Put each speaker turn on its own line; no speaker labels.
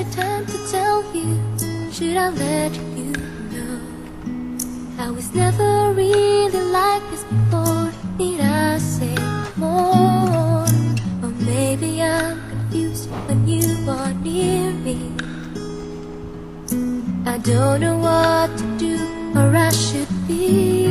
the time to tell you? Should I let you know? I was never really like this before. Need I say more? Or maybe I'm confused when you are near me. I don't know what to do or I should be.